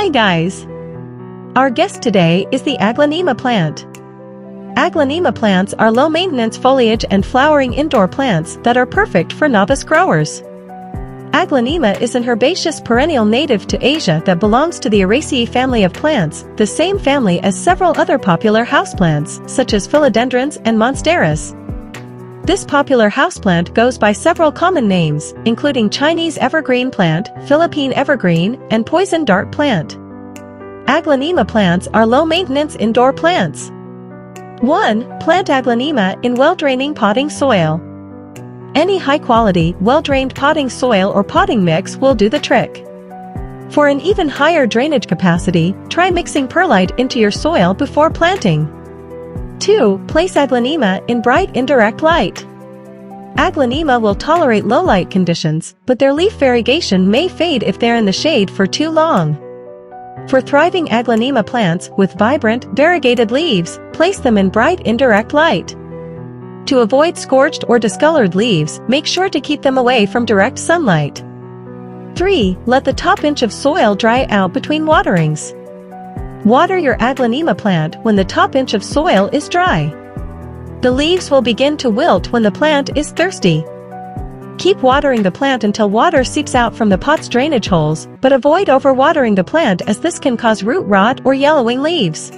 Hi guys! Our guest today is the Aglaonema plant. Aglaonema plants are low-maintenance foliage and flowering indoor plants that are perfect for novice growers. Aglaonema is an herbaceous perennial native to Asia that belongs to the Araceae family of plants, the same family as several other popular houseplants, such as philodendrons and monsteras. This popular houseplant goes by several common names, including Chinese evergreen plant, Philippine evergreen, and poison dart plant. Aglaonema plants are low-maintenance indoor plants. 1. Plant Aglaonema in well-draining potting soil. Any high-quality, well-drained potting soil or potting mix will do the trick. For an even higher drainage capacity, try mixing perlite into your soil before planting. 2. Place Aglaonema in bright indirect light. Aglaonema will tolerate low light conditions, but their leaf variegation may fade if they're in the shade for too long. For thriving Aglaonema plants with vibrant, variegated leaves, place them in bright indirect light. To avoid scorched or discolored leaves, make sure to keep them away from direct sunlight. 3. Let the top inch of soil dry out between waterings. Water your Aglaonema plant when the top inch of soil is dry. The leaves will begin to wilt when the plant is thirsty. Keep watering the plant until water seeps out from the pot's drainage holes, but avoid overwatering the plant as this can cause root rot or yellowing leaves.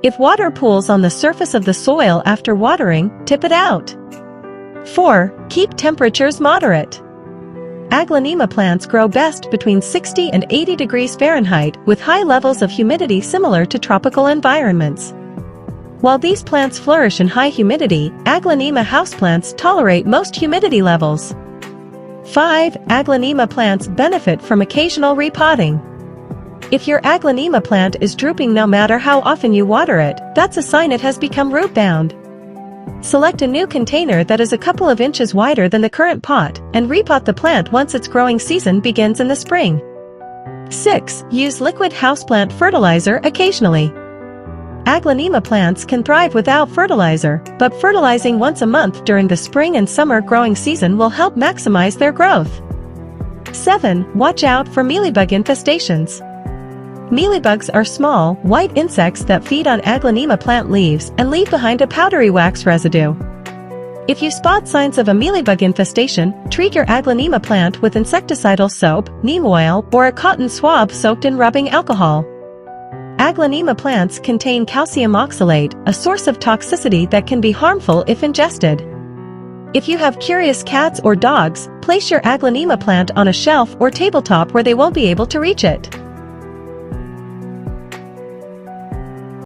If water pools on the surface of the soil after watering, tip it out. 4. Keep temperatures moderate. Aglaonema plants grow best between 60 and 80 degrees Fahrenheit with high levels of humidity similar to tropical environments. While these plants flourish in high humidity, Aglaonema houseplants tolerate most humidity levels. 5. Aglaonema plants benefit from occasional repotting. If your Aglaonema plant is drooping no matter how often you water it, that's a sign it has become root-bound. Select a new container that is a couple of inches wider than the current pot, and repot the plant once its growing season begins in the spring. 6. Use liquid houseplant fertilizer occasionally. Aglaonema plants can thrive without fertilizer, but fertilizing once a month during the spring and summer growing season will help maximize their growth. 7. Watch out for mealybug infestations. Mealybugs are small, white insects that feed on Aglaonema plant leaves and leave behind a powdery wax residue. If you spot signs of a mealybug infestation, treat your Aglaonema plant with insecticidal soap, neem oil, or a cotton swab soaked in rubbing alcohol. Aglaonema plants contain calcium oxalate, a source of toxicity that can be harmful if ingested. If you have curious cats or dogs, place your Aglaonema plant on a shelf or tabletop where they won't be able to reach it.